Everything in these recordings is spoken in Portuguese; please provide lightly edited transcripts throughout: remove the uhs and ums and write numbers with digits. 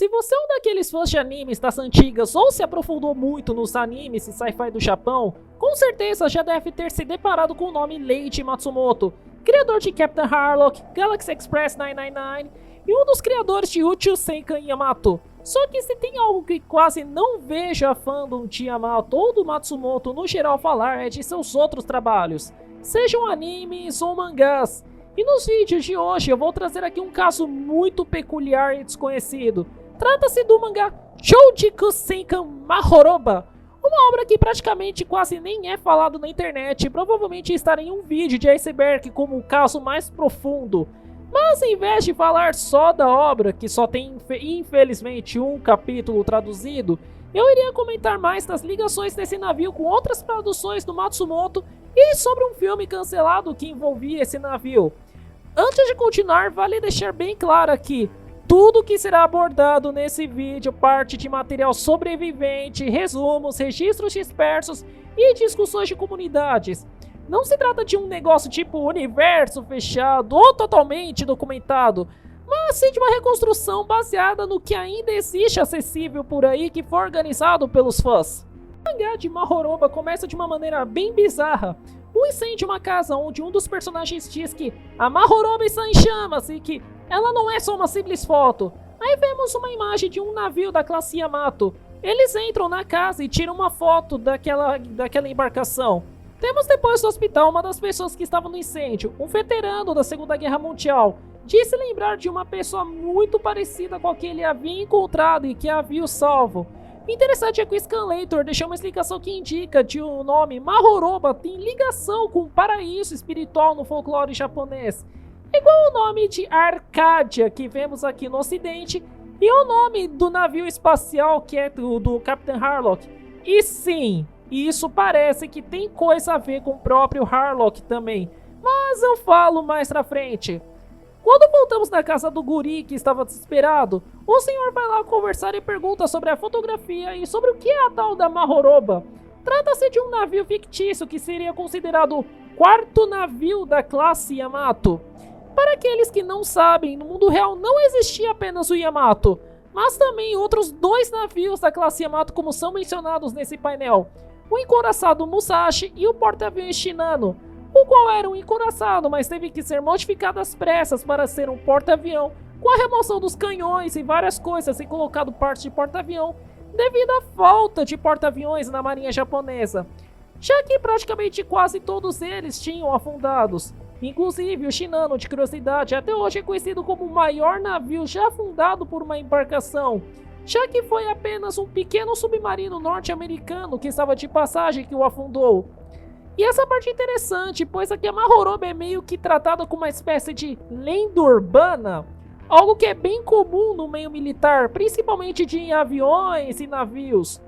Se você é um daqueles fãs de animes das antigas ou se aprofundou muito nos animes e sci-fi do Japão, com certeza já deve ter se deparado com o nome Leiji Matsumoto, criador de Captain Harlock, Galaxy Express 999 e um dos criadores de Uchu Senkan Yamato. Só que se tem algo que quase não vejo a fandom de Yamato ou do Matsumoto no geral falar é de seus outros trabalhos, sejam animes ou mangás. E nos vídeos de hoje eu vou trazer aqui um caso muito peculiar e desconhecido. Trata-se do mangá Shoujiku Senkan Mahoroba, uma obra que praticamente quase nem é falado na internet e provavelmente estará em um vídeo de iceberg como o caso mais profundo. Mas em vez de falar só da obra, que só tem infelizmente um capítulo traduzido, eu iria comentar mais das ligações desse navio com outras produções do Matsumoto e sobre um filme cancelado que envolvia esse navio. Antes de continuar, vale deixar bem claro aqui, tudo que será abordado nesse vídeo parte de material sobrevivente, resumos, registros dispersos e discussões de comunidades. Não se trata de um negócio tipo universo fechado ou totalmente documentado, mas sim de uma reconstrução baseada no que ainda existe acessível por aí que foi organizado pelos fãs. O mangá de Mahoroba começa de uma maneira bem bizarra. Um incêndio em uma casa onde um dos personagens diz que a Mahoroba está em chamas e que ela não é só uma simples foto. Aí vemos uma imagem de um navio da classe Yamato. Eles entram na casa e tiram uma foto daquela embarcação. Temos depois do hospital uma das pessoas que estavam no incêndio, um veterano da Segunda Guerra Mundial. Disse lembrar de uma pessoa muito parecida com a que ele havia encontrado e que havia o salvo. Interessante é que o Scanlator deixou uma explicação que indica que o nome Mahoroba tem ligação com o paraíso espiritual no folclore japonês, igual o nome de Arcádia que vemos aqui no ocidente e o nome do navio espacial que é do Captain Harlock. E sim, isso parece que tem coisa a ver com o próprio Harlock também, mas eu falo mais pra frente. Quando voltamos na casa do guri que estava desesperado, o senhor vai lá conversar e pergunta sobre a fotografia e sobre o que é a tal da Mahoroba. Trata-se de um navio fictício que seria considerado o quarto navio da classe Yamato. Para aqueles que não sabem, no mundo real não existia apenas o Yamato, mas também outros dois navios da classe Yamato como são mencionados nesse painel. O encouraçado Musashi e o porta-aviões Shinano, o qual era um encouraçado, mas teve que ser modificado às pressas para ser um porta-avião, com a remoção dos canhões e várias coisas e colocado partes de porta-avião, devido à falta de porta-aviões na marinha japonesa, já que praticamente quase todos eles tinham afundados. Inclusive o Shinano, de curiosidade, até hoje é conhecido como o maior navio já afundado por uma embarcação, já que foi apenas um pequeno submarino norte-americano que estava de passagem que o afundou. E essa parte é interessante, pois aqui a Mahoroba é meio que tratada como uma espécie de lenda urbana, algo que é bem comum no meio militar, principalmente de aviões e navios.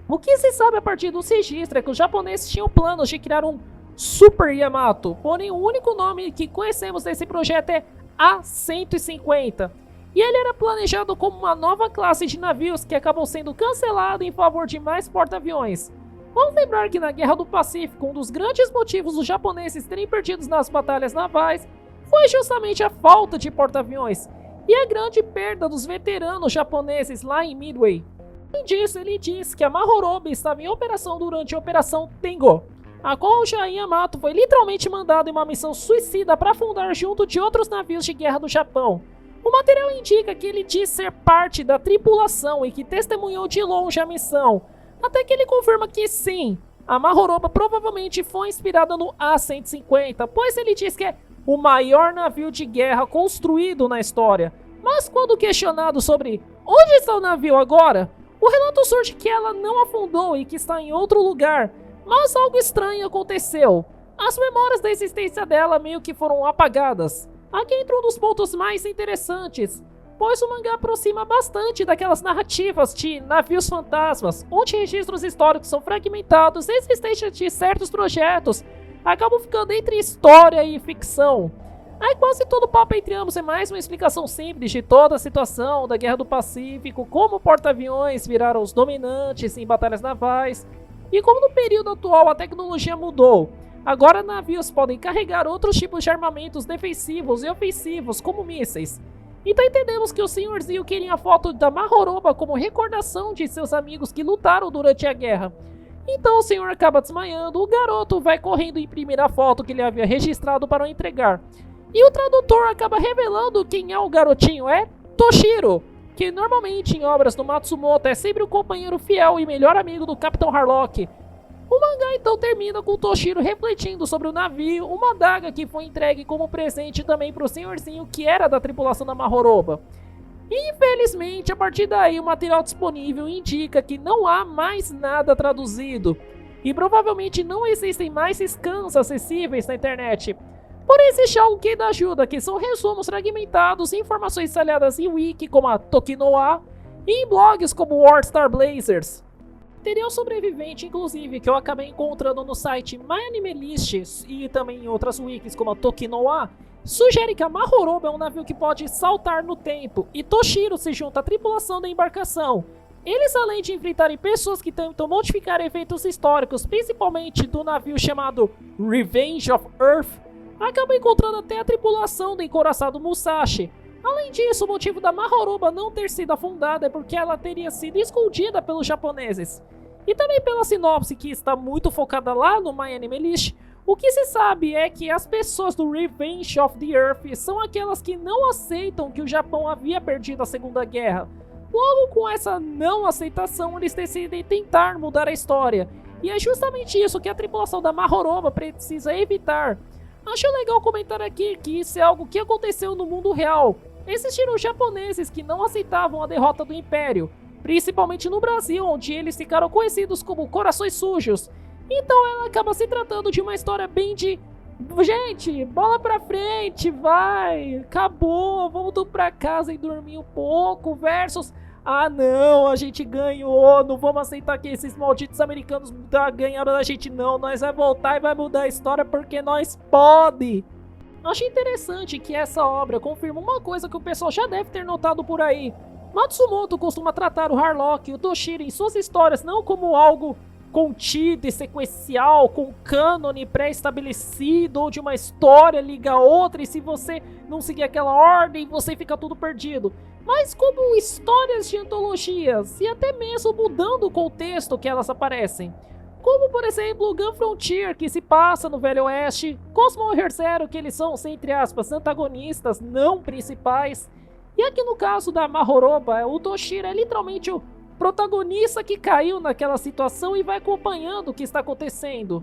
O que se sabe a partir dos registros é que os japoneses tinham planos de criar um Super Yamato, porém o único nome que conhecemos desse projeto é A-150, e ele era planejado como uma nova classe de navios que acabou sendo cancelado em favor de mais porta-aviões. Vamos lembrar que na Guerra do Pacífico, um dos grandes motivos dos japoneses terem perdido nas batalhas navais foi justamente a falta de porta-aviões e a grande perda dos veteranos japoneses lá em Midway. Além disso, ele diz que a Mahoroba estava em operação durante a Operação Tengo, a qual o Yamato foi literalmente mandado em uma missão suicida para afundar junto de outros navios de guerra do Japão. O material indica que ele diz ser parte da tripulação e que testemunhou de longe a missão, até que ele confirma que sim, a Mahoroba provavelmente foi inspirada no A-150, pois ele diz que é o maior navio de guerra construído na história. Mas quando questionado sobre onde está o navio agora, o relato surge que ela não afundou e que está em outro lugar, mas algo estranho aconteceu. As memórias da existência dela meio que foram apagadas. Aqui entra um dos pontos mais interessantes, pois o mangá aproxima bastante daquelas narrativas de navios fantasmas, onde registros históricos são fragmentados e a existência de certos projetos acabam ficando entre história e ficção. Aí quase todo o papo entre ambos é mais uma explicação simples de toda a situação da Guerra do Pacífico, como porta-aviões viraram os dominantes em batalhas navais, e como no período atual a tecnologia mudou. Agora navios podem carregar outros tipos de armamentos defensivos e ofensivos, como mísseis. Então entendemos que o senhorzinho queria a foto da Mahoroba como recordação de seus amigos que lutaram durante a guerra. Então o senhor acaba desmaiando, o garoto vai correndo imprimir a foto que ele havia registrado para o entregar. E o tradutor acaba revelando quem é o garotinho, é Toshiro, que normalmente em obras do Matsumoto é sempre o companheiro fiel e melhor amigo do Capitão Harlock. O mangá então termina com Toshiro refletindo sobre o navio, uma adaga que foi entregue como presente também para o senhorzinho que era da tripulação da Mahoroba. Infelizmente, a partir daí o material disponível indica que não há mais nada traduzido e provavelmente não existem mais scans acessíveis na internet. Porém, existe algo que ainda ajuda, que são resumos fragmentados e informações detalhadas em wiki como a Tokinoa e em blogs como War Star Blazers. Teria um sobrevivente, inclusive, que eu acabei encontrando no site MyAnimeList e também em outras wikis como a Tokinoa, sugere que a Mahoroba é um navio que pode saltar no tempo e Toshiro se junta à tripulação da embarcação. Eles, além de enfrentarem pessoas que tentam modificar eventos históricos, principalmente do navio chamado Revenge of Earth, acabam encontrando até a tripulação do encouraçado Musashi. Além disso, o motivo da Mahoroba não ter sido afundada é porque ela teria sido escondida pelos japoneses. E também pela sinopse, que está muito focada lá no MyAnimeList, o que se sabe é que as pessoas do Revenge of the Earth são aquelas que não aceitam que o Japão havia perdido a Segunda Guerra. Logo, com essa não aceitação, eles decidem tentar mudar a história. E é justamente isso que a tripulação da Mahoroba precisa evitar. Acho legal comentar aqui que isso é algo que aconteceu no mundo real. Existiram japoneses que não aceitavam a derrota do Império, principalmente no Brasil, onde eles ficaram conhecidos como corações sujos. Então ela acaba se tratando de uma história bem de... gente, bola pra frente, vai, acabou, vamos tudo pra casa e dormir um pouco, versus... ah não, a gente ganhou, não vamos aceitar que esses malditos americanos ganharam da gente não, nós vai voltar e vai mudar a história porque nós pode. Acho interessante que essa obra confirma uma coisa que o pessoal já deve ter notado por aí. Matsumoto costuma tratar o Harlock e o Toshiro em suas histórias não como algo contido e sequencial, com cânone pré-estabelecido, ou de uma história liga a outra e se você não seguir aquela ordem você fica tudo perdido, mas como histórias de antologias e até mesmo mudando o contexto que elas aparecem. Como, por exemplo, Gun Frontier, que se passa no Velho Oeste, Cosmo e Re:Zero, que eles são, entre aspas, antagonistas, não principais. E aqui no caso da Mahoroba, o Toshiro é literalmente o protagonista que caiu naquela situação e vai acompanhando o que está acontecendo.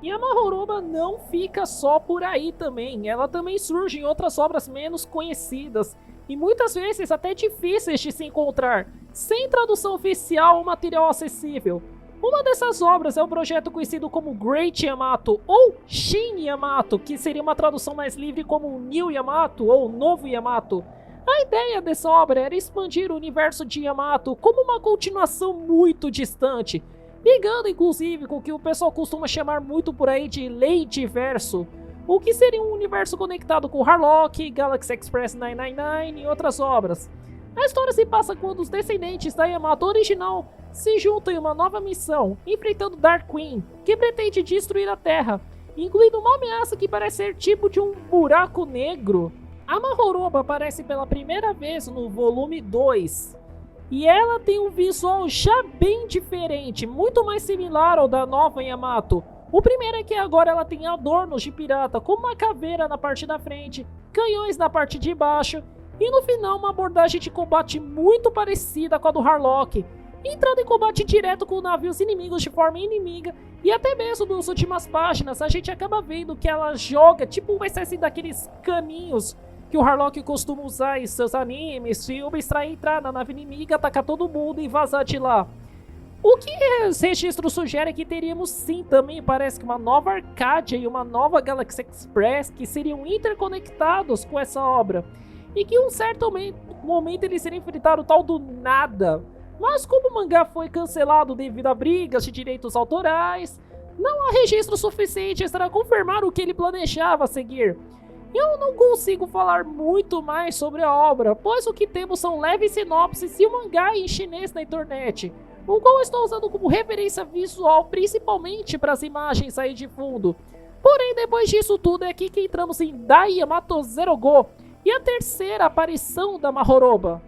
E a Mahoroba não fica só por aí também, ela também surge em outras obras menos conhecidas, e muitas vezes até difíceis de se encontrar, sem tradução oficial ou material acessível. Uma dessas obras é o projeto conhecido como Great Yamato ou Shin Yamato, que seria uma tradução mais livre como New Yamato ou Novo Yamato. A ideia dessa obra era expandir o universo de Yamato como uma continuação muito distante, ligando inclusive com o que o pessoal costuma chamar muito por aí de Ladyverso, o que seria um universo conectado com Harlock, Galaxy Express 999 e outras obras. A história se passa quando os descendentes da Yamato original se juntam em uma nova missão, enfrentando Dark Queen, que pretende destruir a Terra, incluindo uma ameaça que parece ser tipo de um buraco negro. A Mahoroba aparece pela primeira vez no volume 2, e ela tem um visual já bem diferente, muito mais similar ao da nova Yamato. O primeiro é que agora ela tem adornos de pirata, como uma caveira na parte da frente, canhões na parte de baixo, e no final uma abordagem de combate muito parecida com a do Harlock, entrando em combate direto com navios inimigos de forma inimiga, e até mesmo nas últimas páginas a gente acaba vendo que ela joga tipo uma espécie daqueles caninhos que o Harlock costuma usar em seus animes, filmes, para entrar na nave inimiga, atacar todo mundo e vazar de lá. O que os registros sugerem é que teríamos sim também, parece que uma nova Arcadia e uma nova Galaxy Express que seriam interconectados com essa obra, e que em um certo momento eles seriam enfrentar o tal do nada. Mas como o mangá foi cancelado devido a brigas de direitos autorais, não há registro suficiente para confirmar o que ele planejava seguir. Eu não consigo falar muito mais sobre a obra, pois o que temos são leves sinopses e o mangá em chinês na internet, o qual eu estou usando como referência visual principalmente para as imagens aí de fundo. Porém, depois disso tudo é aqui que entramos em Dai Yamato Zero Go, e a terceira aparição da Mahoroba.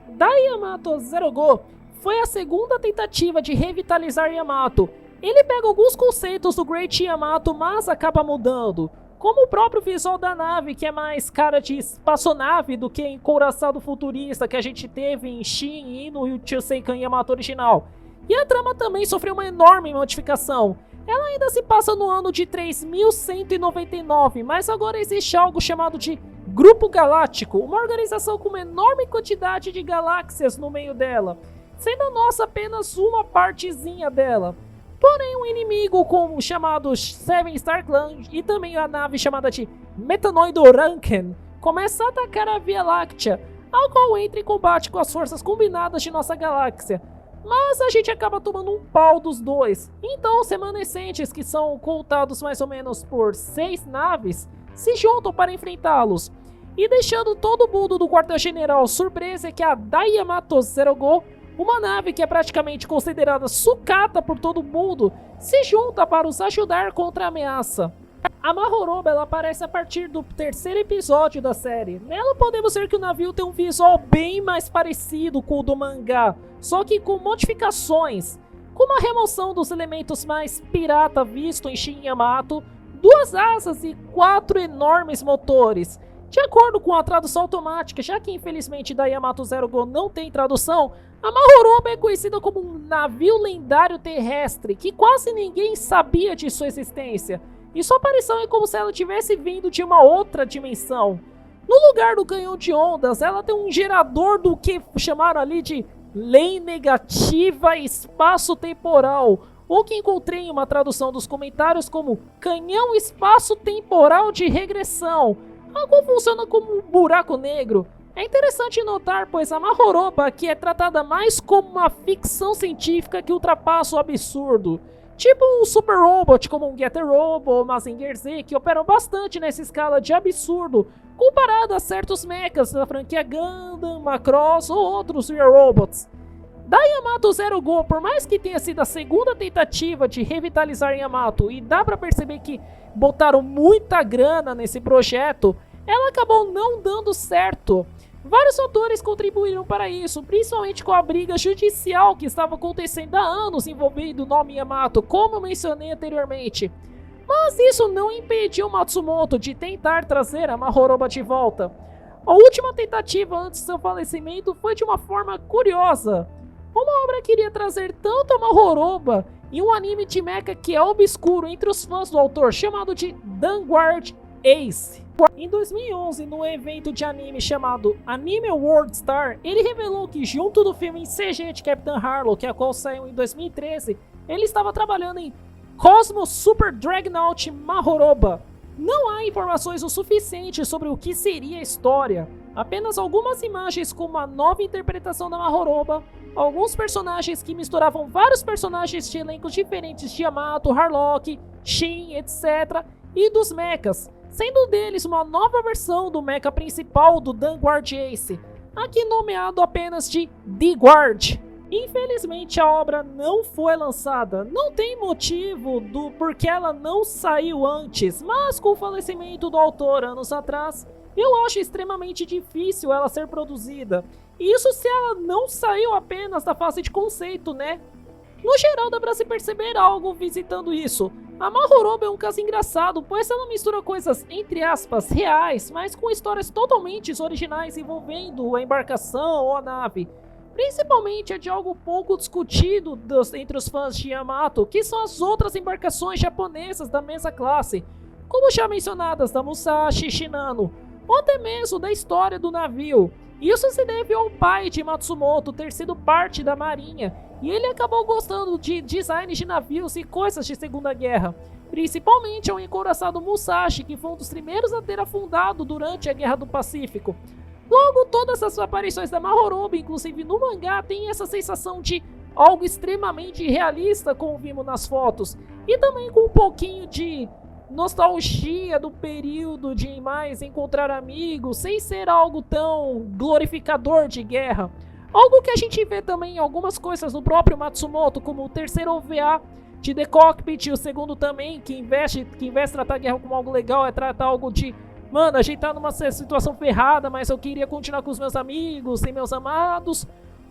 Daiamato Zero Go foi a segunda tentativa de revitalizar Yamato. Ele pega alguns conceitos do Great Yamato, mas acaba mudando, como o próprio visual da nave, que é mais cara de espaçonave do que encouraçado futurista que a gente teve em Shin e no Chuseikan Yamato original. E a trama também sofreu uma enorme modificação. Ela ainda se passa no ano de 3199, mas agora existe algo chamado de Grupo Galáctico, uma organização com uma enorme quantidade de galáxias no meio dela, sendo a nossa apenas uma partezinha dela. Porém, um inimigo como chamado Seven Star Clan e também a nave chamada de Metanoido Ranken começa a atacar a Via Láctea, ao qual entra em combate com as forças combinadas de nossa galáxia. Mas a gente acaba tomando um pau dos dois. Então os remanescentes, que são contados mais ou menos por 6 naves, se juntam para enfrentá-los. E deixando todo mundo do quartel-general surpresa é que a Daiamato Zero Go, uma nave que é praticamente considerada sucata por todo mundo, se junta para os ajudar contra a ameaça. A Mahoroba ela aparece a partir do terceiro episódio da série. Nela podemos ver que o navio tem um visual bem mais parecido com o do mangá, só que com modificações, como a remoção dos elementos mais pirata visto em Shin Yamato, 2 asas e 4 enormes motores. De acordo com a tradução automática, já que infelizmente Daiamato Zero Go não tem tradução, a Mahoroba é conhecida como um navio lendário terrestre, que quase ninguém sabia de sua existência, e sua aparição é como se ela tivesse vindo de uma outra dimensão. No lugar do canhão de ondas, ela tem um gerador do que chamaram ali de lei negativa espaço-temporal, ou que encontrei em uma tradução dos comentários como canhão espaço-temporal de regressão, algo funciona como um buraco negro. É interessante notar, pois a Mahoroba aqui é tratada mais como uma ficção científica que ultrapassa o absurdo. Tipo um super robot como um Getter Robo ou Mazinger Z, que operam bastante nessa escala de absurdo, comparado a certos mechas da franquia Gundam, Macross ou outros Real Robots. Daiamato Zero Go, por mais que tenha sido a segunda tentativa de revitalizar Yamato, e dá pra perceber que botaram muita grana nesse projeto, ela acabou não dando certo. Vários fatores contribuíram para isso, principalmente com a briga judicial que estava acontecendo há anos envolvendo o nome Yamato, como eu mencionei anteriormente. Mas isso não impediu Matsumoto de tentar trazer a Mahoroba de volta. A última tentativa antes do seu falecimento foi de uma forma curiosa. Uma obra queria trazer tanto a Mahoroba em um anime de mecha que é obscuro entre os fãs do autor, chamado de Vanguard Ace. Em 2011, no evento de anime chamado Anime World Star, ele revelou que junto do filme em CG de Captain Harlock, a qual saiu em 2013, ele estava trabalhando em Cosmos Super Dreadnought Mahoroba. Não há informações o suficiente sobre o que seria a história, apenas algumas imagens com uma nova interpretação da Mahoroba, alguns personagens que misturavam vários personagens de elencos diferentes de Yamato, Harlock, Shin, etc., e dos mechas, sendo deles uma nova versão do mecha principal do Vanguard Ace, aqui nomeado apenas de The Guard. Infelizmente a obra não foi lançada, não tem motivo do porquê ela não saiu antes, mas com o falecimento do autor anos atrás, eu acho extremamente difícil ela ser produzida. Isso se ela não saiu apenas da fase de conceito, né? No geral dá pra se perceber algo visitando isso. A Mahoroba é um caso engraçado, pois ela mistura coisas, entre aspas, reais, mas com histórias totalmente originais envolvendo a embarcação ou a nave. Principalmente é de algo pouco discutido entre os fãs de Yamato, que são as outras embarcações japonesas da mesma classe, como já mencionadas da Musashi Shinano, ou até mesmo da história do navio. Isso se deve ao pai de Matsumoto ter sido parte da marinha, e ele acabou gostando de designs de navios e coisas de Segunda Guerra, principalmente ao encouraçado Musashi, que foi um dos primeiros a ter afundado durante a Guerra do Pacífico. Logo, todas as aparições da Mahoroba, inclusive no mangá, tem essa sensação de algo extremamente realista, como vimos nas fotos, e também com um pouquinho de nostalgia do período de mais encontrar amigos, sem ser algo tão glorificador de guerra. Algo que a gente vê também em algumas coisas no próprio Matsumoto, como o terceiro OVA de The Cockpit e o segundo também, que em vez de tratar a guerra como algo legal, é tratar algo de mano, a gente tá numa situação ferrada, mas eu queria continuar com os meus amigos e meus amados.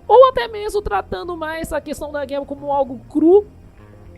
Ou até mesmo tratando mais a questão da guerra como algo cru.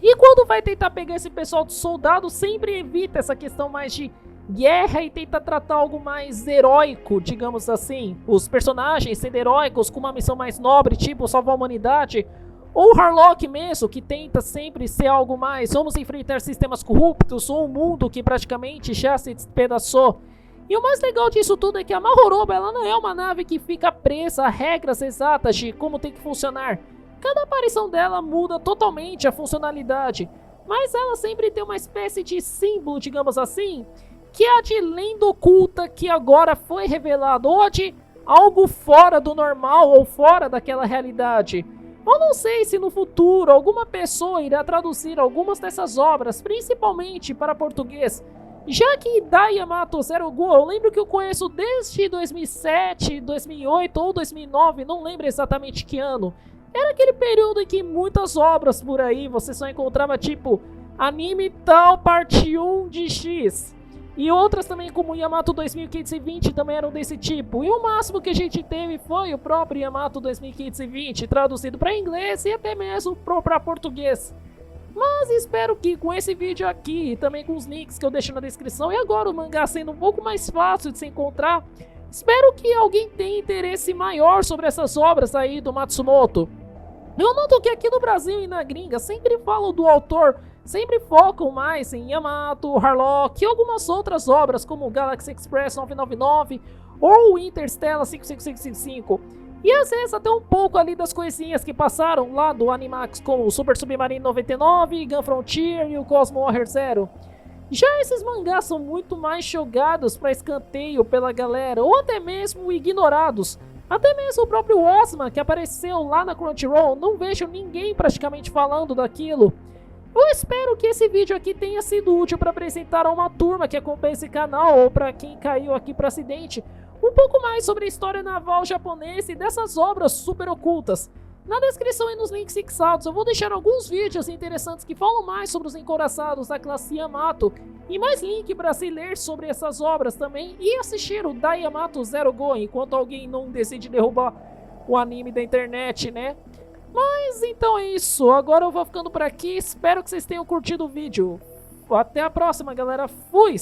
E quando vai tentar pegar esse pessoal de soldado, sempre evita essa questão mais de guerra e tenta tratar algo mais heróico, digamos assim. Os personagens sendo heróicos com uma missão mais nobre, tipo salvar a humanidade. Ou o Harlock mesmo, que tenta sempre ser algo mais, vamos enfrentar sistemas corruptos ou um mundo que praticamente já se despedaçou. E o mais legal disso tudo é que a Mahoroba, ela não é uma nave que fica presa a regras exatas de como tem que funcionar. Cada aparição dela muda totalmente a funcionalidade, mas ela sempre tem uma espécie de símbolo, digamos assim, que é a de lenda oculta que agora foi revelado, ou a de algo fora do normal ou fora daquela realidade. Eu não sei se no futuro alguma pessoa irá traduzir algumas dessas obras, principalmente para português, já que Dai Yamato Zero Go eu lembro que eu conheço desde 2007, 2008 ou 2009, não lembro exatamente que ano. Era aquele período em que muitas obras por aí você só encontrava tipo anime tal parte 1 de X. E outras também como Yamato 2520 também eram desse tipo. E o máximo que a gente teve foi o próprio Yamato 2520 traduzido para inglês e até mesmo para português. Mas espero que com esse vídeo aqui e também com os links que eu deixo na descrição e agora o mangá sendo um pouco mais fácil de se encontrar, espero que alguém tenha interesse maior sobre essas obras aí do Matsumoto. Eu noto que aqui no Brasil e na gringa sempre falam do autor, sempre focam mais em Yamato, Harlock e algumas outras obras como Galaxy Express 999 ou Interstellar 55555. E às vezes até um pouco ali das coisinhas que passaram lá do Animax como o Super Submarine 99, Gun Frontier e o Cosmo Warrior Zero. Já esses mangás são muito mais jogados para escanteio pela galera ou até mesmo ignorados. Até mesmo o próprio Osma que apareceu lá na Crunchyroll, não vejo ninguém praticamente falando daquilo. Eu espero que esse vídeo aqui tenha sido útil para apresentar a uma turma que acompanha esse canal ou para quem caiu aqui para acidente um pouco mais sobre a história naval japonesa e dessas obras super ocultas. Na descrição e nos links fixados eu vou deixar alguns vídeos interessantes que falam mais sobre os encouraçados da classe Yamato e mais link para se ler sobre essas obras também e assistir o Dai Yamato Zero Go enquanto alguém não decide derrubar o anime da internet, né? Mas então é isso, agora eu vou ficando por aqui, espero que vocês tenham curtido o vídeo. Até a próxima, galera, fui!